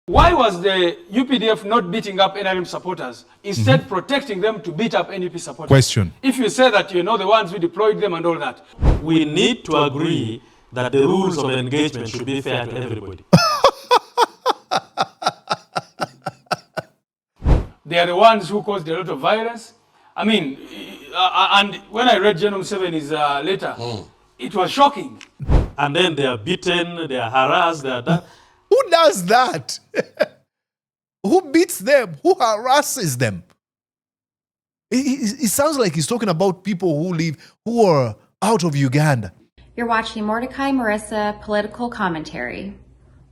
Why was the UPDF not beating up NRM supporters, instead protecting them to beat up NUP supporters? Question. If you say that you're not the ones who deployed them and all that. We need to agree that the rules of engagement should be fair to everybody. They are the ones who caused a lot of violence. I mean, and when I read General Museveni's letter, it was shocking. And then they are beaten, they are harassed, they are done. Who does that? Who beats them? Who harasses them? It sounds like he's talking about people who are out of Uganda. You're watching Mordecai Marissa Political Commentary.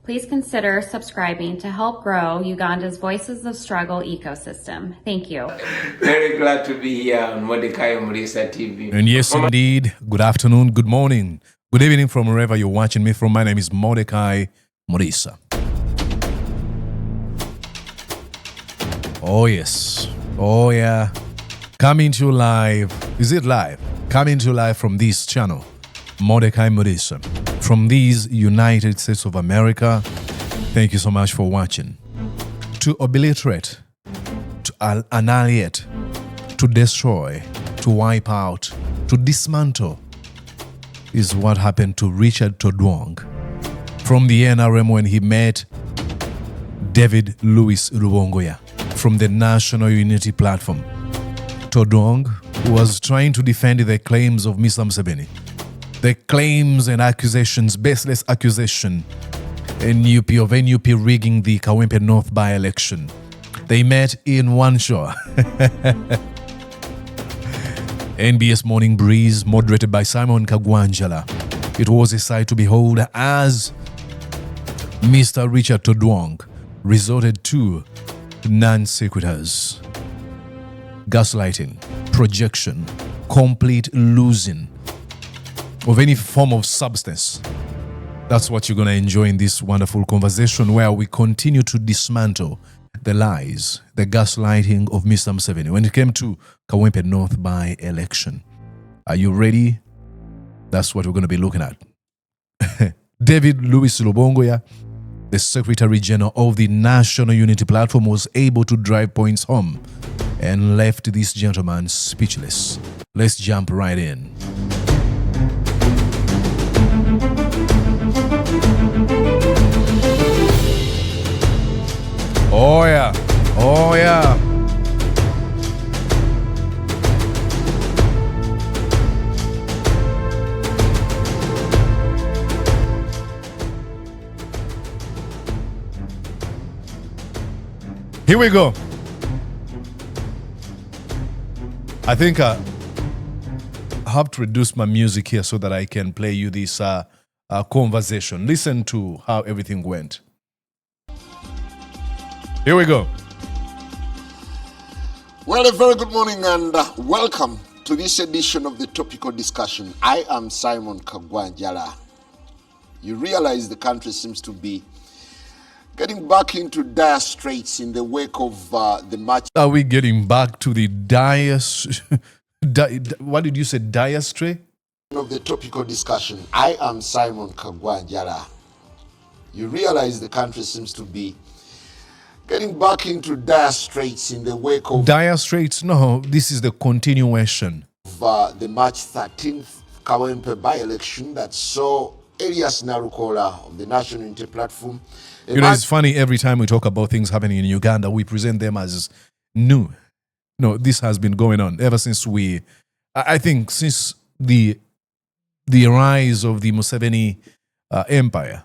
Please consider subscribing to help grow Uganda's Voices of Struggle ecosystem. Thank you. Very glad to be here on Mordecai Marissa TV. And yes, indeed, good afternoon, good morning, good evening from wherever you're watching me from. My name is Mordecai Marissa. Oh yes, oh yeah, coming to you live. Is it live? Coming to you live from this channel, Mordecai Marissa, from these United States of America. Thank you so much for watching. To obliterate, to annihilate, to destroy, to wipe out, to dismantle is what happened to Richard Todwong from the NRM when he met David Louis Rubongoya from the National Unity Platform. Todwong was trying to defend the claims of Mr. Museveni. The claims and accusations, baseless accusation of NUP rigging the Kawempe North by-election. They met in one show. NBS Morning Breeze, moderated by Simon Kagwanjala. It was a sight to behold as Mr. Richard Todwong resorted to non-sequiturs, gaslighting, projection, complete losing of any form of substance. That's what you're going to enjoy in this wonderful conversation, where we continue to dismantle the lies, the gaslighting of Mr. Museveni when it came to Kawempe North by-election. Are you ready? That's what we're going to be looking at. David Louis Rubongoya, the Secretary General of the National Unity Platform, was able to drive points home and left this gentleman speechless. Let's jump right in. Oh yeah, oh yeah. Here we go. I think I have to reduce my music here so that I can play you this conversation. Listen to how everything went. Here we go. Well, a very good morning and welcome to this edition of the topical discussion. I am Simon Kagwanjala. You realize the country seems to be getting back into dire straits in the wake of the march. Are we getting back to the what did you say, dire strait? Of the topical discussion. I am Simon Kagwanjala. You realize the country seems to be getting back into dire straits in the wake of... Dire straits? No, this is the continuation. Of the March 13th Kawempe by-election that saw Elias Narukola of the National Unity Platform. You know, it's funny, every time we talk about things happening in Uganda, we present them as new. No, this has been going on ever since I think since the rise of the Museveni empire.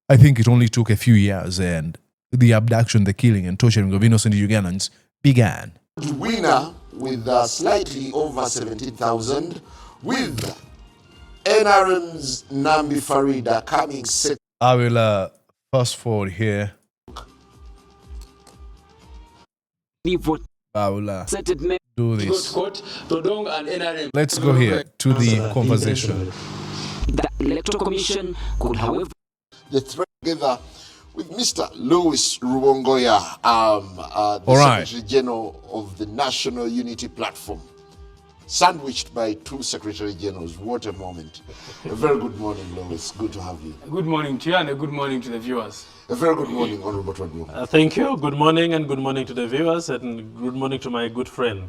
I think it only took a few years and the abduction, the killing and torturing of innocent Ugandans began. Winner with slightly over 17,000, with NRM's Nambi Faridah coming second. I will fast forward here. I will do this. Let's go here to the conversation. The Electoral Commission could, however, the thread together with Mr. Louis Rubongoya, the Secretary General of the National Unity Platform, sandwiched by two Secretary Generals. What a moment. A very good morning, Louis. Good to have you. Good morning to you and a good morning to the viewers. A very good morning, Honorable Todwong. Thank you. Good morning, and good morning to the viewers, and good morning to my good friend.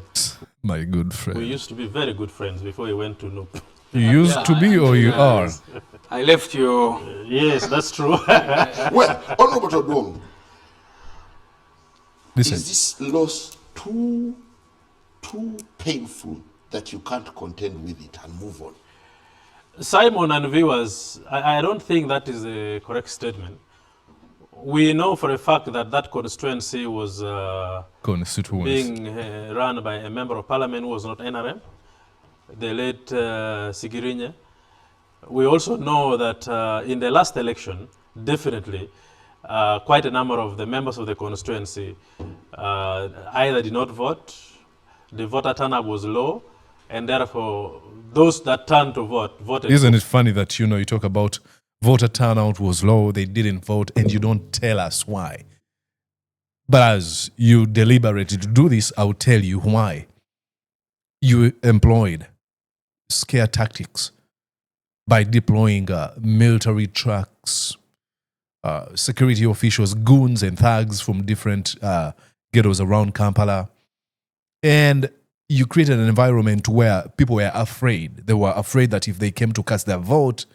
My good friend. We used to be very good friends before we went to Noop. You used to be or you are? I left you. Yes, that's true. Well, Honorable Todwong, Listen. is this loss too painful that you can't contend with it and move on? Simon and viewers, I don't think that is a correct statement. We know for a fact that that constituency was being run by a member of parliament who was not NRM, the late Sigirinya. We also know that in the last election, definitely, quite a number of the members of the constituency either did not vote, the voter turnout was low, and therefore those that turned to vote voted. Isn't it funny that, you talk about voter turnout was low, they didn't vote, and you don't tell us why? But as you deliberated to do this, I'll tell you why. You employed scare tactics by deploying military trucks, security officials, goons and thugs from different ghettos around Kampala. And you created an environment where people were afraid. They were afraid that if they came to cast their vote,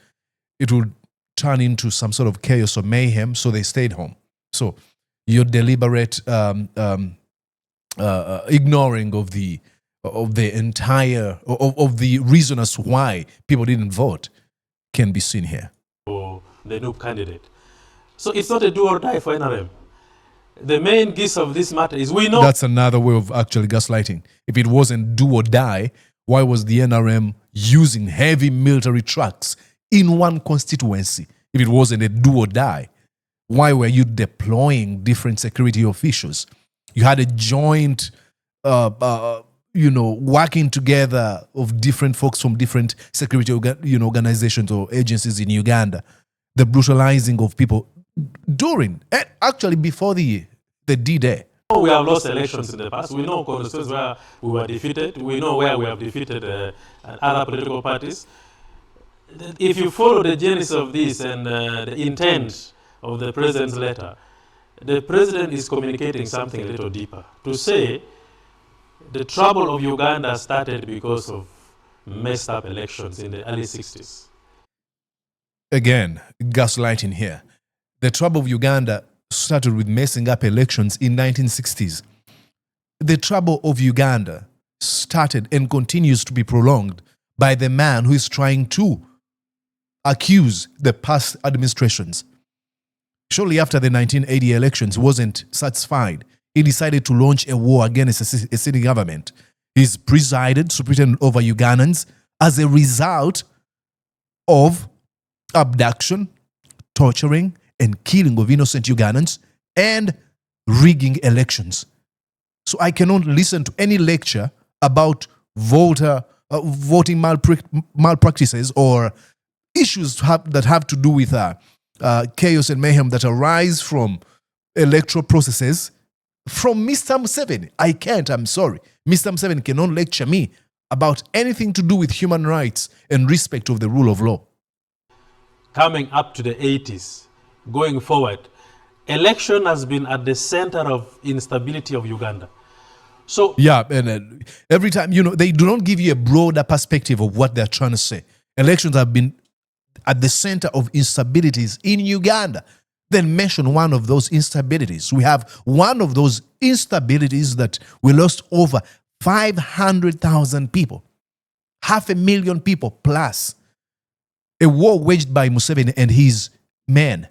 it would turn into some sort of chaos or mayhem, so they stayed home. So your deliberate ignoring of the entire of the reason as to why people didn't vote can be seen here. For the new candidate. So it's not a do or die for NRM. The main gist of this matter is we know... That's another way of actually gaslighting. If it wasn't do or die, why was the NRM using heavy military trucks in one constituency? If it wasn't a do or die, why were you deploying different security officials? You had a joint, working together of different folks from different security organizations or agencies in Uganda. The brutalizing of people during, actually before the D-Day. We have lost elections in the past. We know constituencies where we were defeated. We know where we have defeated other political parties. If you follow the genesis of this and the intent of the president's letter, the president is communicating something a little deeper. To say the trouble of Uganda started because of messed up elections in the early 60s. Again, gaslighting here. The trouble of Uganda started with messing up elections in 1960s. The trouble of Uganda started and continues to be prolonged by the man who is trying to accuse the past administrations. Shortly after the 1980 elections, he wasn't satisfied. He decided to launch a war against a sitting government. He's presided, superintendent over Ugandans as a result of abduction, torturing, and killing of innocent Ugandans, and rigging elections. So I cannot listen to any lecture about voting malpractices or issues that have to do with chaos and mayhem that arise from electoral processes from Mr. Museveni. I can't, I'm sorry. Mr. Museveni cannot lecture me about anything to do with human rights and respect of the rule of law. Coming up to the 80s, going forward, election has been at the center of instability of Uganda. So yeah, and every time, they do not give you a broader perspective of what they're trying to say. Elections have been at the center of instabilities in Uganda. Then mention one of those instabilities. We have one of those instabilities that we lost over 500,000 people, 500,000 people plus. A war waged by Museveni and his men.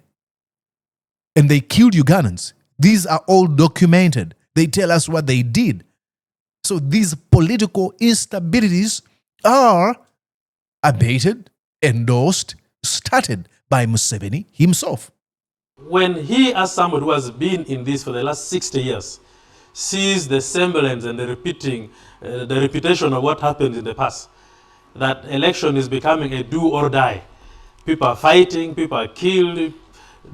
And they killed Ugandans. These are all documented. They tell us what they did. So these political instabilities are abated, endorsed, started by Museveni himself. When he, as somebody who has been in this for the last 60 years, sees the semblance and the reputation of what happened in the past, that election is becoming a do or die. People are fighting, people are killed,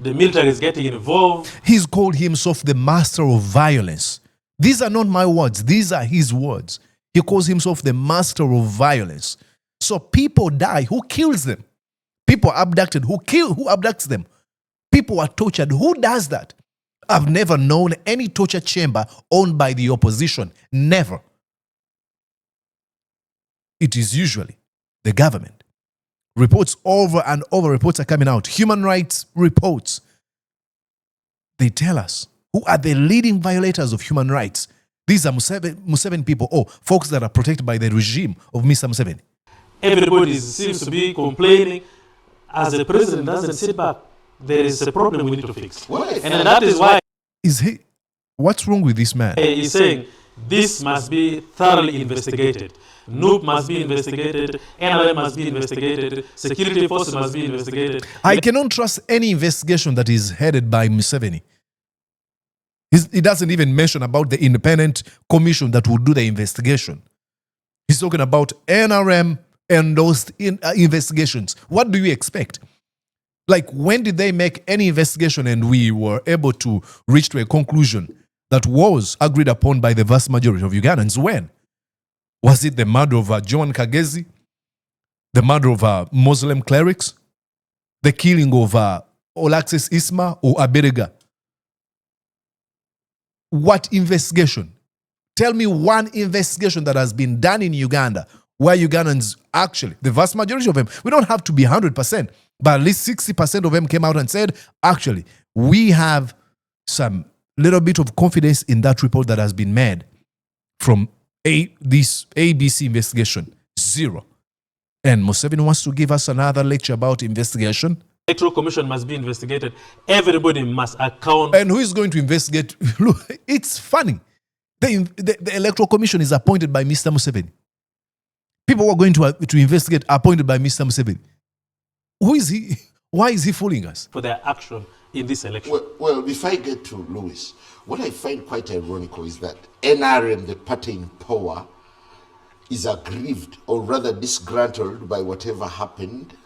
the military is getting involved. He's called himself the master of violence. These are not my words, these are his words. He calls himself the master of violence. So people die, who kills them? People are abducted, who abducts them? People were tortured. Who does that? I've never known any torture chamber owned by the opposition. Never. It is usually the government. Reports over and over, reports are coming out. Human rights reports. They tell us who are the leading violators of human rights. These are Museveni people, folks that are protected by the regime of Mr. Museveni. Everybody seems to be complaining. As the president doesn't sit back, there is a problem we need to fix. And that is why what's wrong with this man? He's saying this must be thoroughly investigated. NUP must be investigated, NRM must be investigated, security forces must be investigated. I cannot trust any investigation that is headed by Museveni. He doesn't even mention about the independent commission that will do the investigation. He's talking about NRM and those investigations. What do you expect? Like, when did they make any investigation and we were able to reach to a conclusion that was agreed upon by the vast majority of Ugandans? When? Was it the murder of John Kagezi? The murder of Muslim clerics? The killing of Olaxis Isma or Aberega? What investigation? Tell me one investigation that has been done in Uganda where Ugandans actually, the vast majority of them, we don't have to be 100%, but at least 60% of them came out and said, actually, we have some little bit of confidence in that report that has been made from this ABC investigation. Zero. And Museveni wants to give us another lecture about investigation. Electoral Commission must be investigated. Everybody must account. And who is going to investigate? Look, it's funny. The Electoral Commission is appointed by Mr. Museveni. People who are going to investigate are appointed by Mr. Museveni. Who is he? Why is he fooling us? For their action in this election. Well, if I get to Lewis, what I find quite ironical is that NRM, the party in power, is aggrieved or rather disgruntled by whatever happened.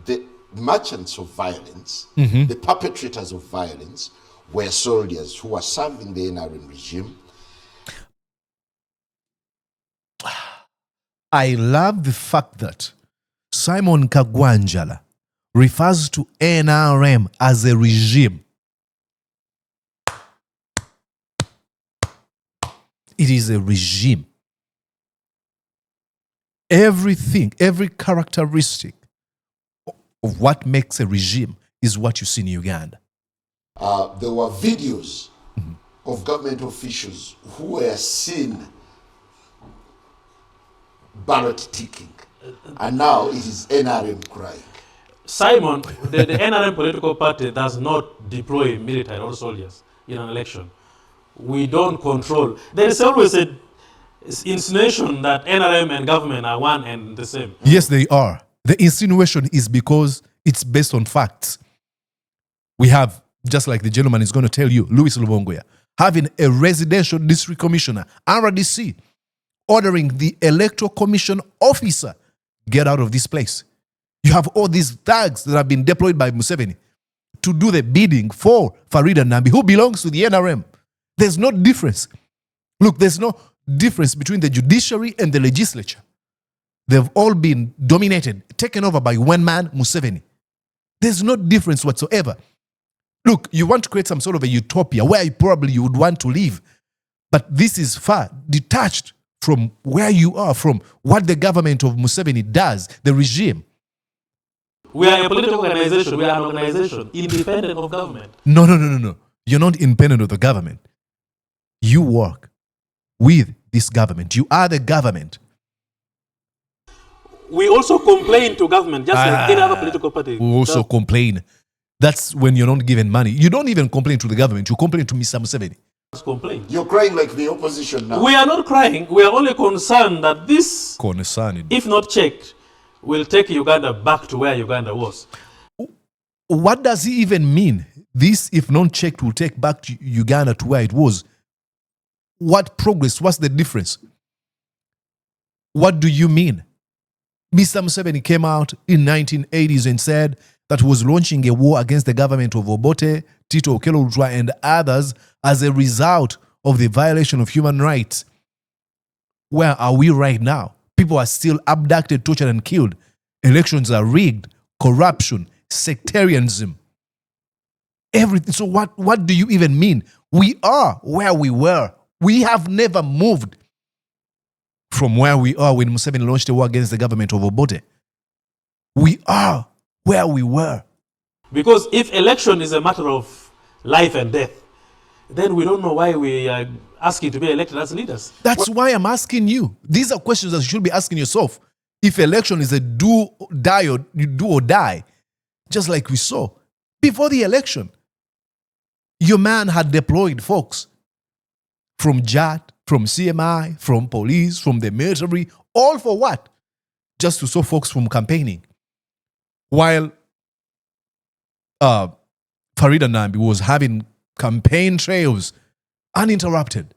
The merchants of violence, the perpetrators of violence, were soldiers who were serving the NRM regime. I love the fact that Simon Kagwanjala refers to NRM as a regime. It is a regime. Everything, every characteristic of what makes a regime is what you see in Uganda. There were videos of government officials who were seen ballot ticking, and now it is NRM crying. Simon, the NRM political party does not deploy military or soldiers in an election. We don't control. There is always an insinuation that NRM and government are one and the same. Yes, they are. The insinuation is because it's based on facts. We have, just like the gentleman is going to tell you, Louis Rubongoya, having a residential district commissioner, RDC, ordering the electoral commission officer, get out of this place. You have all these thugs that have been deployed by Museveni to do the bidding for Faridah Nambi, who belongs to the NRM. There's no difference. Look, there's no difference between the judiciary and the legislature. They've all been dominated, taken over by one man, Museveni. There's no difference whatsoever. Look, you want to create some sort of a utopia where you would want to live. But this is far detached from where you are, from what the government of Museveni does, the regime. We are a political organization. We are an organization independent of government. No. You're not independent of the government. You work with this government. You are the government. We also complain to government, just like any other political party. We also complain. That's when you're not given money. You don't even complain to the government. You complain to Mr. Museveni. Complain. You're crying like the opposition now. We are not crying. We are only concerned that this, if not checked, will take Uganda back to where Uganda was. What does he even mean? This, if not checked, will take back to Uganda to where it was. What progress? What's the difference? What do you mean? Mr. Museveni came out in 1980s and said that he was launching a war against the government of Obote, Tito Okello Lutwa, and others as a result of the violation of human rights. Where are we right now? People are still abducted, tortured, and killed. Elections are rigged. Corruption, sectarianism. everything. So what do you even mean? We are where we were. We have never moved from where we are when Museveni launched a war against the government of Obote. We are where we were. Because if election is a matter of life and death, then we don't know why we are asking to be elected as leaders. That's why I'm asking you. These are questions that you should be asking yourself. If election is a do or die, just like we saw before the election, your man had deployed folks from JAT, from CMI, from police, from the military, all for what? Just to stop folks from campaigning. While Faridah Nambi was having campaign trails uninterrupted.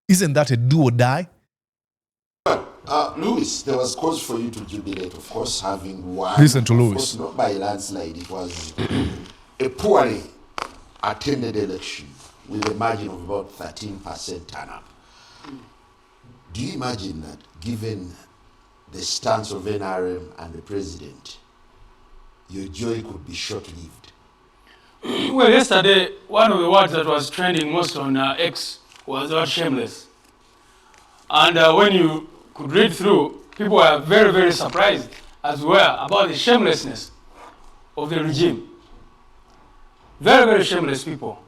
Isn't that a do or die? Louis, there was cause for you to jubilate, of course, having won. Listen to Louis. Of course, not by a landslide. It was a poorly attended election with a margin of about 13% turnout. Do you imagine that, given the stance of NRM and the president, your joy could be short-lived? Well, yesterday, one of the words that was trending most on X was the word shameless. And when you could read through, people were very, very surprised as well about the shamelessness of the regime. Very, very shameless people.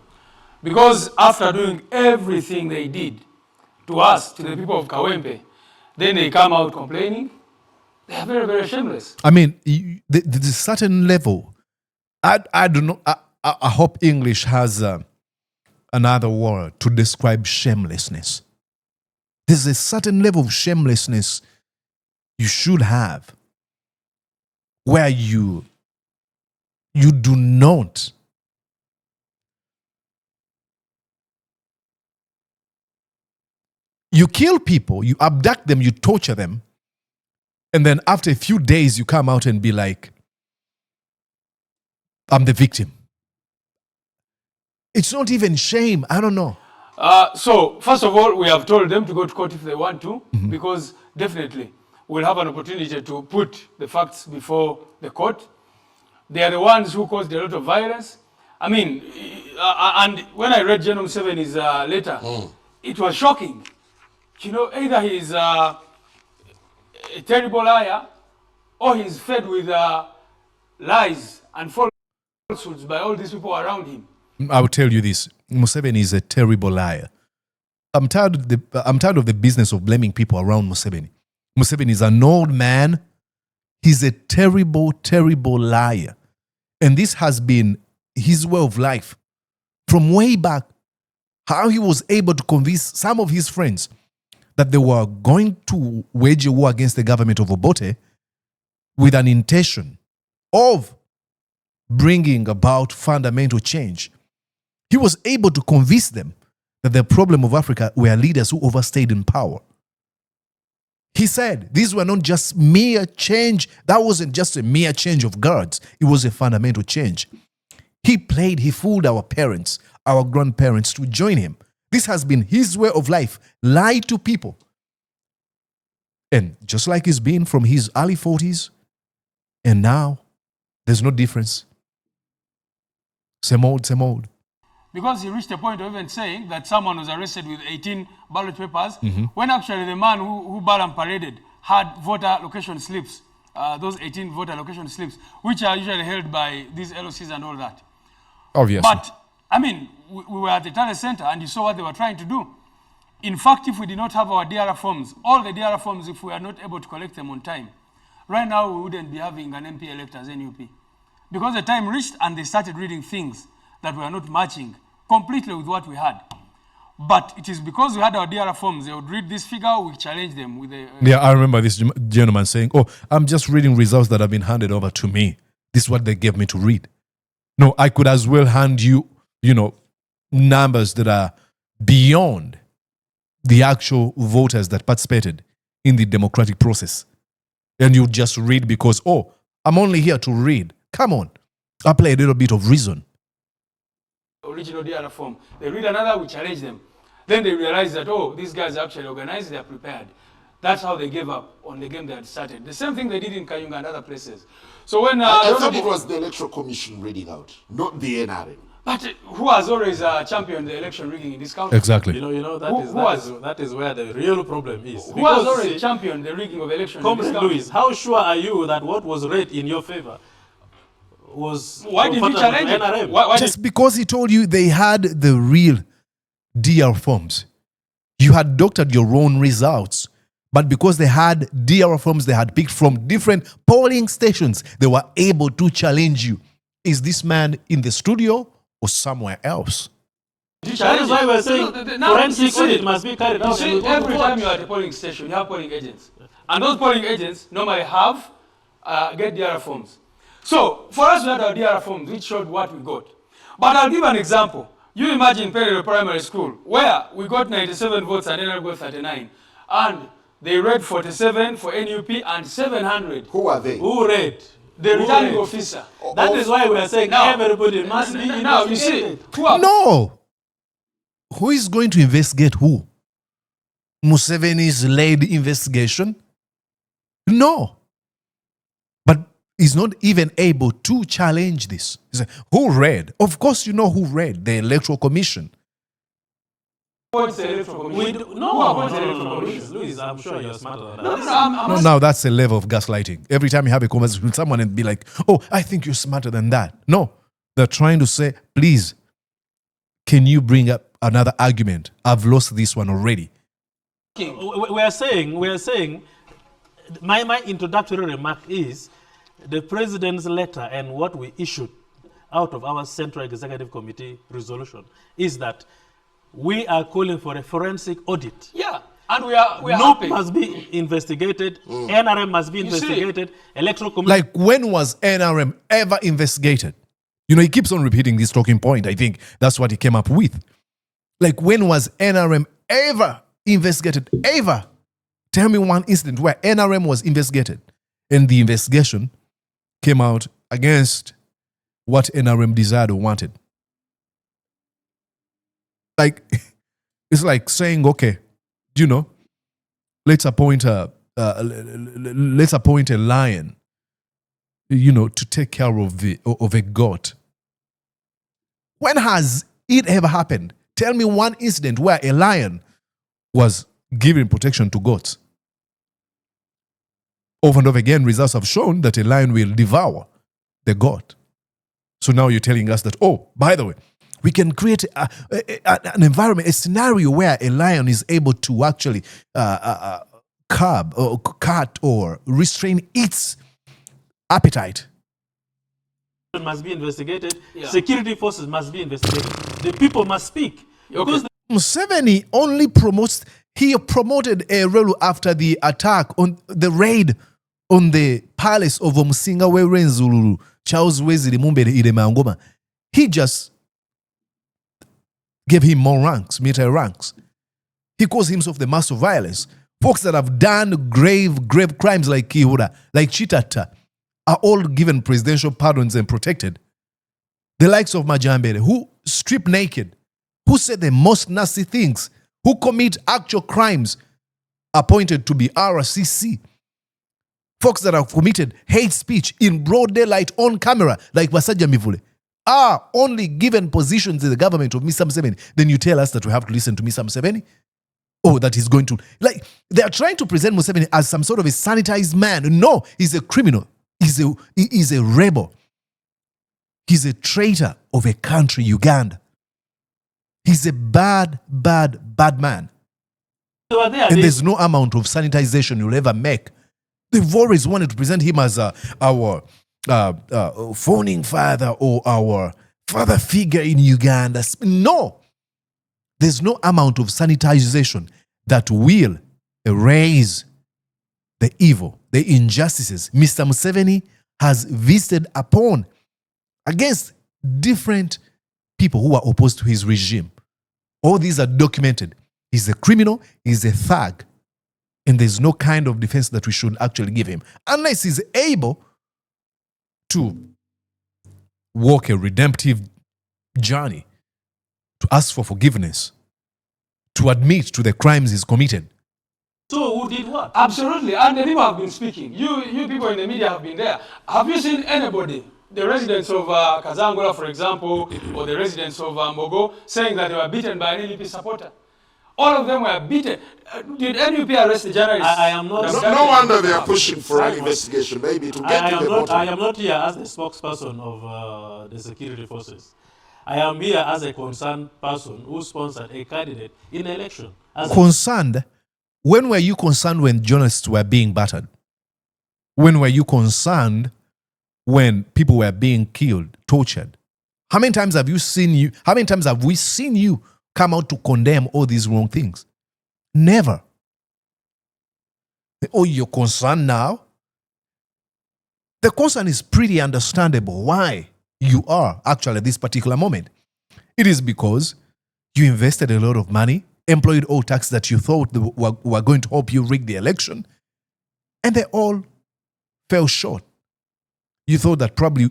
Because after doing everything they did to us, to the people of Kawempe, then they come out complaining. They are very, very shameless. I mean, there's a certain level. I don't know. I hope English has another word to describe shamelessness. There's a certain level of shamelessness you should have where you do not you kill people, you abduct them, you torture them, and then after a few days you come out and be like, I'm the victim. It's not even shame. I don't know. So, first of all, we have told them to go to court if they want to, because definitely we'll have an opportunity to put the facts before the court. They are the ones who caused a lot of violence. I mean, and when I read General Museveni's letter, it was shocking. You know, either he's a terrible liar or he's fed with lies and falsehoods by all these people around him. I will tell you this. Museveni is a terrible liar. I'm tired of the business of blaming people around Museveni. Museveni is an old man. He's a terrible, terrible liar. And this has been his way of life from way back. How he was able to convince some of his friends that they were going to wage a war against the government of Obote with an intention of bringing about fundamental change. He was able to convince them that the problem of Africa were leaders who overstayed in power. He said these were not just mere change. That wasn't just a mere change of guards. It was a fundamental change. He fooled our parents, our grandparents to join him. This has been his way of life. Lie to people. And just like he's been from his early 40s, and now there's no difference. Same old, same old. Because he reached a point of even saying that someone was arrested with 18 ballot papers, when actually the man who Balam paraded had voter location slips, those 18 voter location slips, which are usually held by these LOCs and all that. Obviously. But, I mean, we were at the talent center and you saw what they were trying to do. In fact, if we did not have our DRR forms, all the DRR forms, if we are not able to collect them on time, right now we wouldn't be having an MP elect as NUP. Because the time reached and they started reading things that were not matching completely with what we had. But it is because we had our DRR forms, they would read this figure, we challenge them with the... Yeah, I remember this gentleman saying, oh, I'm just reading results that have been handed over to me. This is what they gave me to read. No, I could as well hand you, numbers that are beyond the actual voters that participated in the democratic process. And you just read because, oh, I'm only here to read. Come on. Apply a little bit of reason. Original DRR form. They read another, we challenge them. Then they realize that, oh, these guys are actually organized, they are prepared. That's how they gave up on the game they had started. The same thing they did in Kayunga and other places. So when... I thought it was the Electoral Commission reading out, not the NRM. But who has always championed the election rigging in this country? Exactly. That is where the real problem is. Who has already championed the rigging of elections in this country? Louis, how sure are you that what was read in your favor was... Why did you challenge it? Why Just because he told you they had the real DR forms. You had doctored your own results. But because they had DR forms they had picked from different polling stations, they were able to challenge you. Is this man in the studio or somewhere else? That is why we're saying forensic audit must be carried out. You see, every time you're at a polling station, you have polling agents. And those polling agents normally have, get DR forms. So, for us, we had our DR forms, which showed what we got. But I'll give an example. You imagine Perry Primary School, where we got 97 votes and NL got 39. And they read 47 for NUP and 700. Who are they? Who read? The returning officer. That is why we are saying everybody must be investigated. Now, you see, No! Who is going to investigate who? Museveni's led investigation? No. But he's not even able to challenge this. He said, who read? Of course you know who read. The Electoral Commission. Louis, I'm sure you're smarter than that. No, now that's a level of gaslighting. Every time you have a conversation with someone and be like, oh, I think you're smarter than that. No, they're trying to say, please, can you bring up another argument? I've lost this one already. We are saying, my introductory remark is the president's letter and what we issued out of our Central Executive Committee resolution is that we are calling for a forensic audit. Yeah, and we are NUP must be investigated, NRM must be investigated, Electoral Commission. Like, when was NRM ever investigated? You know, he keeps on repeating this talking point. I think that's what he came up with. Like, when was NRM ever investigated? Ever? Tell me one incident where NRM was investigated and the investigation came out against what NRM desired or wanted. Like, it's like saying, okay, you know, let's appoint a lion, you know, to take care of a goat. When has it ever happened? Tell me one incident where a lion was giving protection to goats. Over and over again, results have shown that a lion will devour the goat. So now you're telling us that, oh, by the way, we can create an environment, a scenario where a lion is able to actually curb or cut or restrain its appetite. Must be investigated. Yeah. Security forces must be investigated. The people must speak. Okay. Museveni only promoted a relu after the attack on the raid on the palace of Omusinga Werenzululu, Charles Wesley Mumbere Iremangoma. He just gave him more ranks, military ranks. He calls himself the master of violence. Folks that have done grave crimes like Kihura, like Chitata, are all given presidential pardons and protected. The likes of Majambere, who strip naked, who say the most nasty things, who commit actual crimes, appointed to be RCC. Folks that have committed hate speech in broad daylight on camera, like Basaja Mivule, are only given positions in the government of Mr. Museveni. Then you tell us that we have to listen to Mr. Museveni? Oh, that he's going to... Like, they are trying to present Museveni as some sort of a sanitized man. No, he's a criminal. He's a rebel. He's a traitor of a country, Uganda. He's a bad man. And there's no amount of sanitization you'll ever make. They've always wanted to present him as our founding father or our father figure in Uganda. No. There's no amount of sanitization that will erase the evil, the injustices Mr. Museveni has visited upon against different people who are opposed to his regime. All these are documented. He's a criminal, he's a thug, and there's no kind of defense that we should actually give him unless he's able to walk a redemptive journey, to ask for forgiveness, to admit to the crimes he's committed. So who did what? Absolutely. And the people have been speaking. You people in the media have been there. Have you seen anybody the residents of Kazangula, for example, or the residents of Mbogo, saying that they were beaten by an NUP supporter. All of them were beaten. Did NUP arrest the journalists? I am not. No wonder they are pushing for an investigation, maybe to get to the bottom. I am not here as the spokesperson of the security forces. I am here as a concerned person who sponsored a candidate in an election. Concerned? When were you concerned when journalists were being battered? When were you concerned when people were being killed, tortured? How many times have we seen you come out to condemn all these wrong things? Never. Oh, you're concerned now? The concern is pretty understandable why you are actually at this particular moment. It is because you invested a lot of money, employed all tax that you thought were going to help you rig the election, and they all fell short. You thought that probably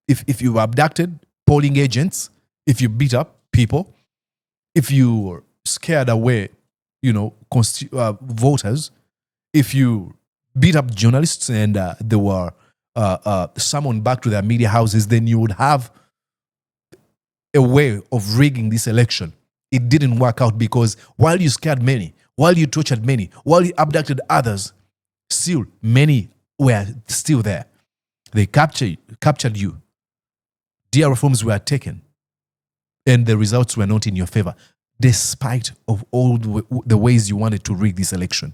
if you abducted polling agents, if you beat up people, if you scared away, voters, if you beat up journalists and they were summoned back to their media houses, then you would have a way of rigging this election. It didn't work out because while you scared many, while you tortured many, while you abducted others, still many were still there. They captured you. Dear reforms were taken, and the results were not in your favor, despite of all the ways you wanted to rig this election.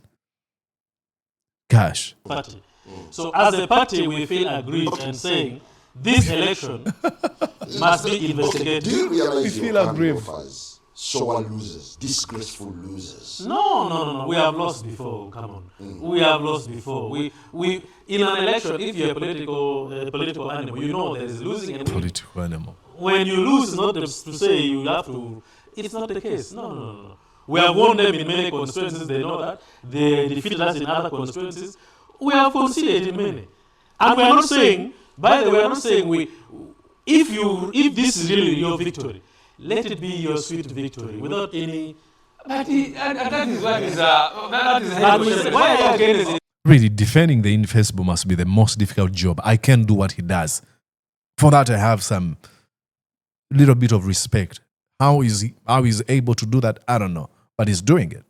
Gosh. Party. So as a party, we feel aggrieved and saying this election must be investigated. Do you realize We feel your aggrieved. offers sour losers, disgraceful losers? No. We have lost before. Come on. We have lost before. We in an election, if you're a political animal, you know there is losing and winning. Political animal. When you lose, not to say you have to. It's not the case. No. We have won them in many constituencies. They know that. They defeated us in other constituencies. We have conceded in many, and we are not saying. By the way, we are not saying if this is really your victory, let it be your sweet victory without any. That is what is Why are you against it? Really, defending the indefensible must be the most difficult job. I can't do what he does. For that, I have some little bit of respect. How is he able to do that? I don't know, but he's doing it.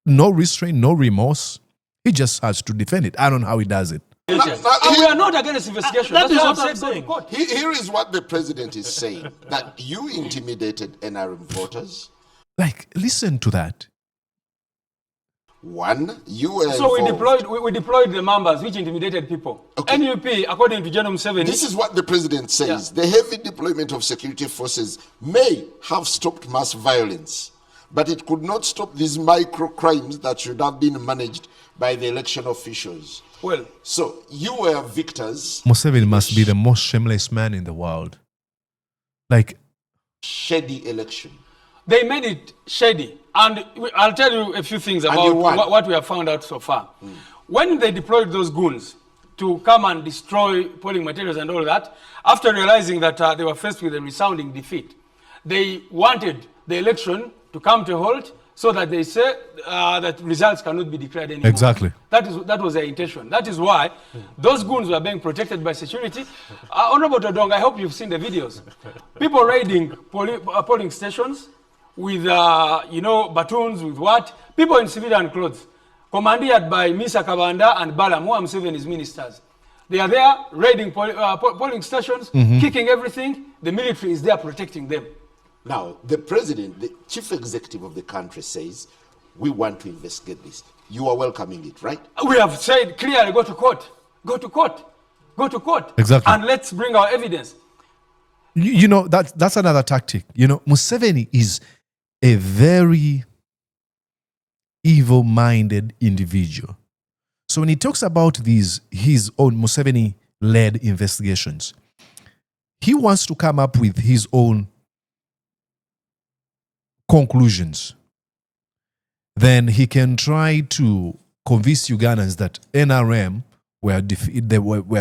No restraint, no remorse. He just has to defend it. I don't know how he does it. We are not against investigation. That is what I'm I'm saying. Here is what the president is saying, that you intimidated NRM voters. Like, listen to that. One, you were So involved. we deployed the members which intimidated people. Okay. NUP, according to General Museveni. This is what the president says. The heavy deployment of security forces may have stopped mass violence, but it could not stop these micro crimes that should have been managed by the election officials. Well, So you were victors. Museveni must be the most shameless man in the world. Like, Shady election. they made it shady. And I'll tell you a few things you about won. what we have found out so far. When they deployed those goons to come and destroy polling materials and all that, after realizing that they were faced with a resounding defeat, they wanted the election to come to a halt so that they say that results cannot be declared anymore. Exactly. That was their intention. That is why those goons were being protected by security. Honorable Todwong, I hope you've seen the videos. People raiding polling stations with, batons, with what? People in civilian clothes, commanded by Misa Kabanda and Balaam, who are Museveni's ministers. They are there raiding polling stations, kicking everything. The military is there protecting them. Now, the president, the chief executive of the country says, we want to investigate this. You are welcoming it, right? We have said clearly, go to court. Go to court. Go to court. Exactly. And let's bring our evidence. That's another tactic. Museveni is a very evil-minded individual. So when he talks about his own Museveni-led investigations, he wants to come up with his own conclusions. Then he can try to convince Ugandans that NRM were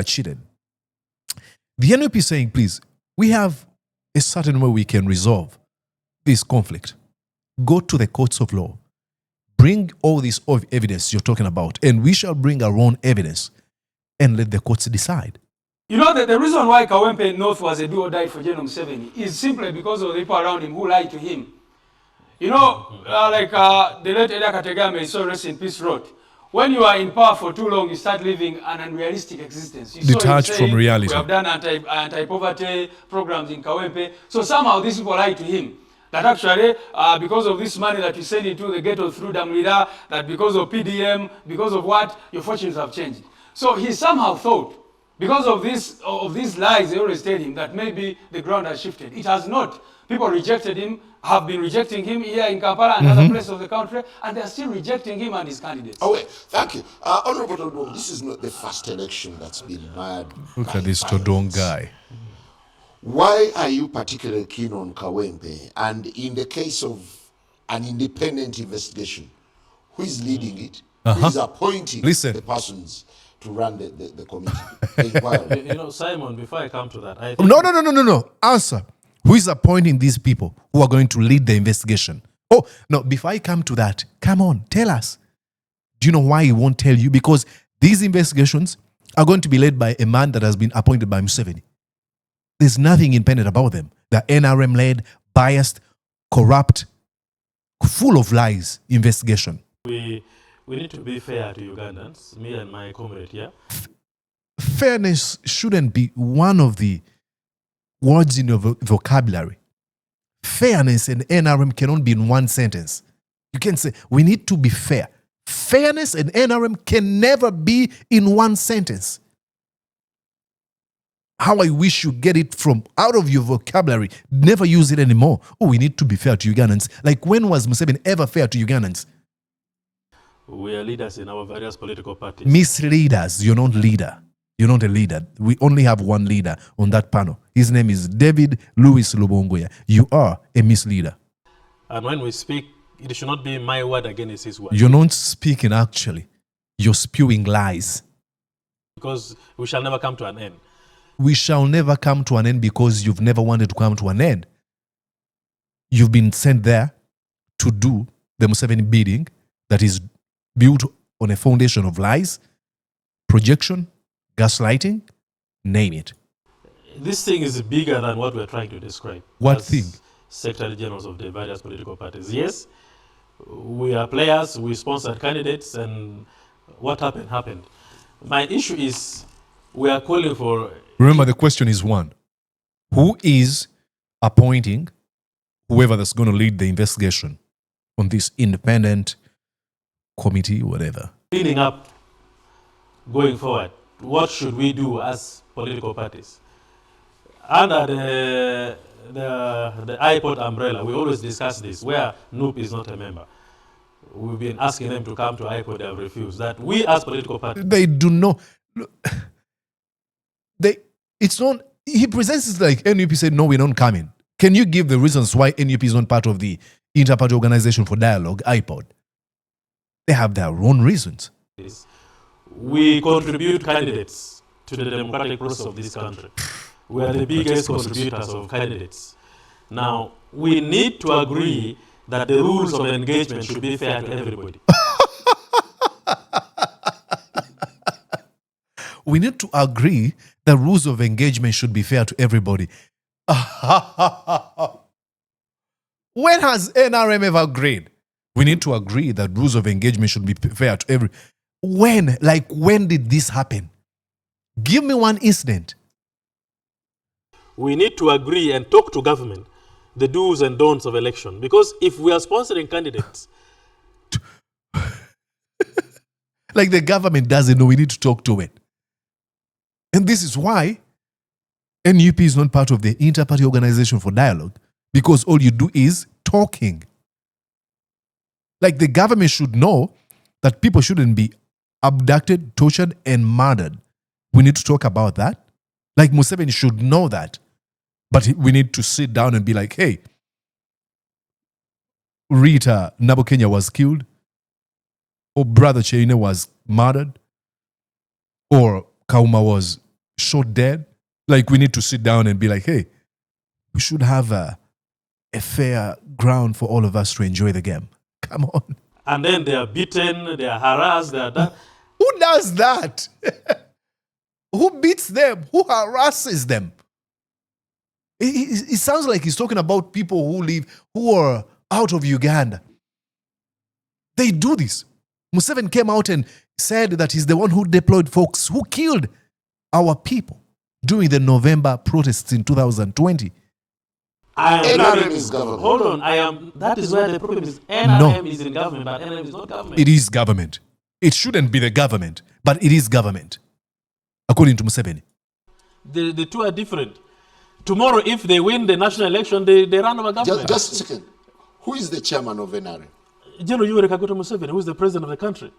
cheated. The NUP is saying, please, we have a certain way we can resolve this conflict. Go to the courts of law. Bring all this evidence you're talking about, and we shall bring our own evidence. and let the courts decide. You know, the reason why Kawempe North was a do-or-die for General Museveni is simply because of the people around him who lied to him. You know, the late Eda Kategame, so rest in peace, wrote, when you are in power for too long, you start living an unrealistic existence. You detached from reality. We have done anti-poverty programs in Kawempe. So somehow these people lied to him. That actually, because of this money that you send into the ghetto through Damrida, that because of PDM, because of what, your fortunes have changed. So he somehow thought, because of these lies they always tell him, that maybe the ground has shifted. It has not. People rejected him, have been rejecting him here in Kampala and other places of the country, and they are still rejecting him and his candidates. Oh, wait, thank you. Honorable Todwong, this is not the first election that's been marred. Look at this Todwong guy. Why are you particularly keen on Kawempe? And in the case of an independent investigation, who is leading it? Who is appointing the persons to run the committee? The inquiry? You know, Simon, before I come to that, I think No. Answer. Who is appointing these people who are going to lead the investigation? Oh, no, before I come to that, come on, tell us. Do you know why he won't tell you? Because these investigations are going to be led by a man that has been appointed by Museveni. There's nothing independent about them. They're NRM-led, biased, corrupt, full of lies investigation. we need to be fair to Ugandans, me and my comrade here. Fairness shouldn't be one of the words in your vocabulary. Fairness and NRM cannot be in one sentence. You can say, we need to be fair. Fairness and NRM can never be in one sentence. How I wish you get it from out of your vocabulary. Never use it anymore. Oh, we need to be fair to Ugandans. Like, when was Museveni ever fair to Ugandans? We are leaders in our various political parties. Misleaders. You're not leader. You're not a leader. We only have one leader on that panel. His name is David Louis Rubongoya. You are a misleader. And when we speak, it should not be my word against his word. You're not speaking actually. You're spewing lies. Because we shall never come to an end. We shall never come to an end because you've never wanted to come to an end. You've been sent there to do the Museveni bidding that is built on a foundation of lies, projection, gaslighting, name it. This thing is bigger than what we're trying to describe. What as thing? Secretary Generals of the various political parties. Yes, we are players, we sponsored candidates, and what happened. My issue is we are calling for... Remember, the question is one. Who is appointing whoever that's going to lead the investigation on this independent committee, whatever? Cleaning up going forward. What should we do as political parties? Under the iPod umbrella, we always discuss this, where NUP is not a member. We've been asking them to come to iPod, they have refused. That we as political parties... They do not... It's not... He presents it like NUP said, no, we're not coming. Can you give the reasons why NUP is not part of the Inter-Party Organization for Dialogue, iPod? They have their own reasons. We contribute candidates to the democratic process of this country. We are the biggest contributors of candidates. Now, we need to agree that the rules of engagement should be fair to everybody. We need to agree that rules of engagement should be fair to everybody. When has NRM ever agreed? We need to agree that rules of engagement should be fair to every... When? Like, when did this happen? Give me one incident. We need to agree and talk to government the do's and don'ts of election. Because if we are sponsoring candidates... Like the government doesn't know, we need to talk to it. And this is why NUP is not part of the Inter-Party Organization for Dialogue, because all you do is talking. Like, the government should know that people shouldn't be abducted, tortured, and murdered. We need to talk about that. Like, Museveni should know that. But we need to sit down and be like, hey, Rita Nabokenya was killed, or Brother Cheine was murdered, or Kauma was shot dead. Like, we need to sit down and be like, hey, we should have a fair ground for all of us to enjoy the game. Come on. And then they are beaten, they are harassed, they are done. Who does that? Who beats them? Who harasses them? It sounds like he's talking about people who are out of Uganda. They do this. Museveni came out and said that he's the one who deployed folks who killed our people during the November protests in 2020. NRM is government. Hold on, that is where the problem is. NRM is in government, but NRM is not government. It is government. It shouldn't be the government, but it is government, according to Museveni. The two are different. Tomorrow, if they win the national election, they run over government. Just a second. Who is the chairman of NRM? General Museveni, who is the president of the country.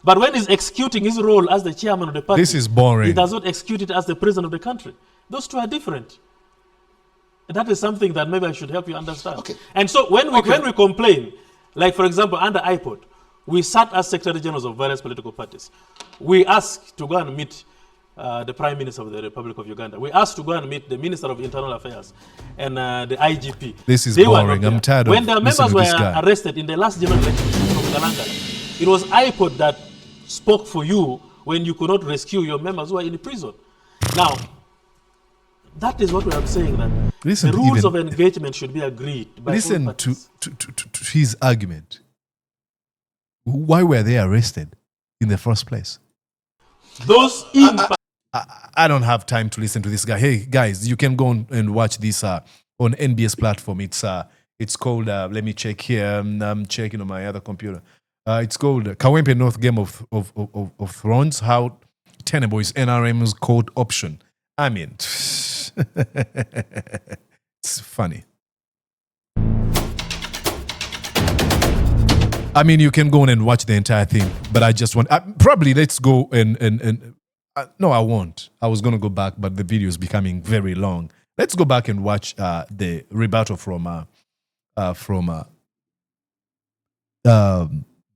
But when he's executing his role as the chairman of the party, this is boring. He does not execute it as the president of the country. Those two are different. That is something that maybe I should help you understand. Okay. And so when we complain, like for example under iPod, we sat as secretary generals of various political parties. We asked to go and meet the Prime Minister of the Republic of Uganda. We asked to go and meet the Minister of Internal Affairs and the IGP. This is boring. I'm tired of when their members were this guy. arrested in the last general election from Galanga, it was iPod that spoke for you when you could not rescue your members who are in prison. Now, that is what we are saying, that the rules of engagement should be agreed by listen to his argument. Why were they arrested in the first place? Those I don't have time to listen to this guy. Hey guys, you can go on and watch this on NBS platform. It's called let me check here. I'm checking on my other computer. It's called Kawempe North Game of Thrones. How tenable is NRM's code option? I mean, it's funny. I mean, you can go on and watch the entire thing, but I just want probably let's go and no, I won't. I was gonna go back, but the video is becoming very long. Let's go back and watch the rebuttal from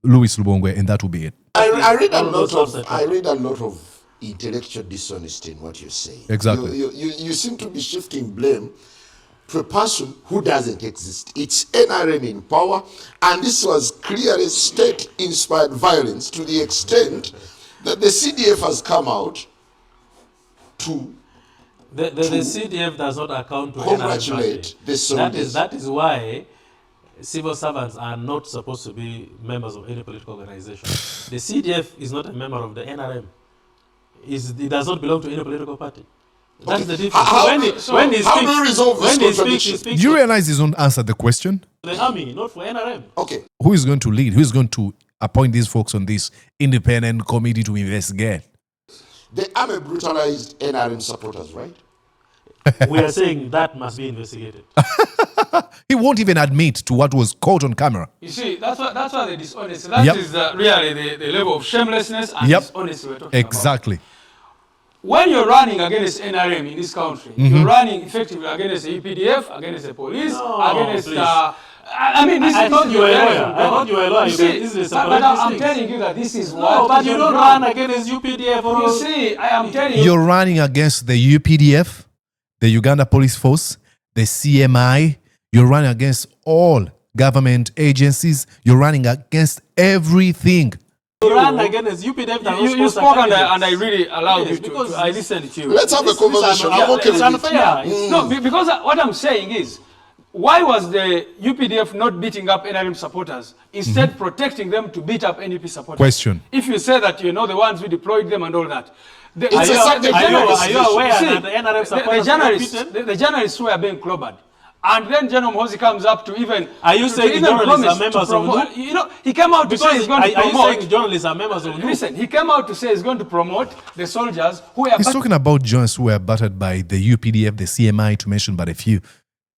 Louis Rubongoya, and that will be it. I read a lot of intellectual dishonesty in what you're saying. Exactly. You seem to be shifting blame to a person who doesn't exist. It's NRM in power, and this was clearly state-inspired violence to the extent that the CDF has come out to the CDF does not account to congratulate the soldiers. That is why civil servants are not supposed to be members of any political organization. The CDF is not a member of the NRM. It does not belong to any political party. That's the difference. How do you resolve this contradiction? Do you realize he's not answered the question? The army, not for NRM. Okay. Who is going to lead? Who is going to appoint these folks on this independent committee to investigate? The army brutalized NRM supporters, right? We are saying that must be investigated. He won't even admit to what was caught on camera. You see, that's why the dishonesty. That is really the level of shamelessness and dishonesty we're talking exactly. about. When you're running against NRM in this country, you're running effectively against the UPDF, against the police, against I mean, this I thought you were a lawyer. I thought you were a lawyer. But I'm telling you that this is what. No, but you don't run against UPDF. You see, I am telling you. You're running against the UPDF, the Uganda Police Force, the CMI. You're running against all government agencies. You're running against everything. You run against UPDF. You spoke and I really allowed you to. I listened to you. Let's have a conversation. I'm okay with it. No, because what I'm saying is, why was the UPDF not beating up NRM supporters, instead protecting them to beat up NUP supporters? Question. If you say that you know the ones who deployed them and all that. Are you aware that the NRM supporters the journalists who are being clobbered? And then General Museveni comes up to even... Are you saying journalists are members of NUP? You know, he came out to say he's going to promote... Are you saying journalists are members of NUP? Listen, he came out to say he's going to promote the soldiers who are... He's talking about journalists who were battered by the UPDF, the CMI, to mention but a few.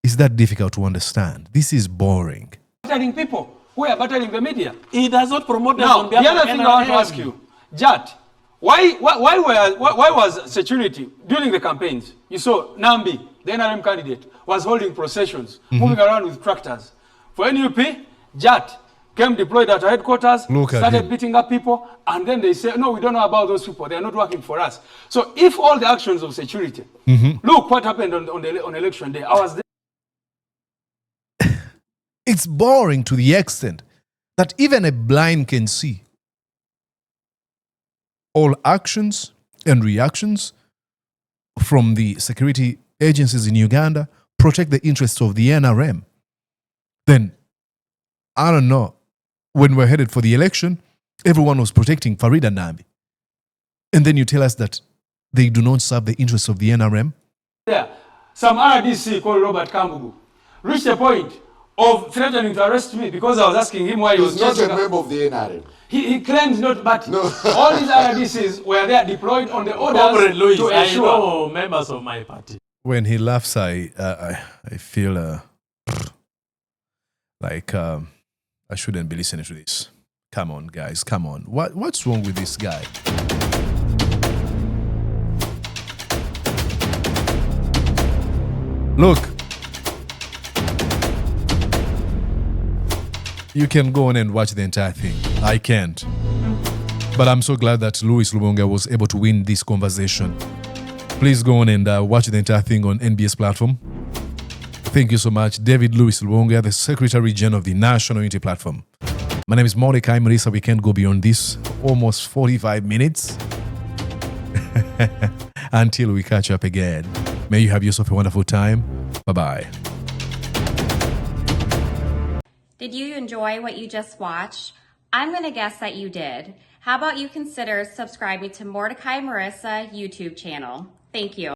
Is that difficult to understand? This is boring. Battering people who are battering the media. He does not promote them. Now, the other thing I want to ask you, Jat, why was security during the campaigns? You saw Nambi, the NRM candidate, was holding processions, moving around with tractors. For NUP, Jat came deployed at our headquarters, started beating up people, and then they say, no, we don't know about those people. They are not working for us. So if all the actions of security, look what happened on election day. I was there. It's boring to the extent that even a blind can see. All actions and reactions from the security agencies in Uganda protect the interests of the NRM, then I don't know. When we're headed for the election, everyone was protecting Faridah Nambi. And then you tell us that they do not serve the interests of the NRM? Yeah. Some RDC called Robert Kambugu reached a point of threatening to arrest me because I was asking him why he was not a member of the NRM. He claims not, but no. All these RDCs were there deployed on the orders Louis, to I ensure. know members of my party. When he laughs, I feel like I shouldn't be listening to this. Come on, guys, come on. What's wrong with this guy? Look, you can go on and watch the entire thing. I can't. But I'm so glad that Rubongoya was able to win this conversation. Please go on and watch the entire thing on NBS platform. Thank you so much, David Rubongoya, the Secretary General of the National Unity Platform. My name is Mordecai Marisa. We can't go beyond this. Almost 45 minutes. Until we catch up again. May you have yourself a wonderful time. Bye-bye. Did you enjoy what you just watched? I'm going to guess that you did. How about you consider subscribing to Mordecai Marisa YouTube channel? Thank you.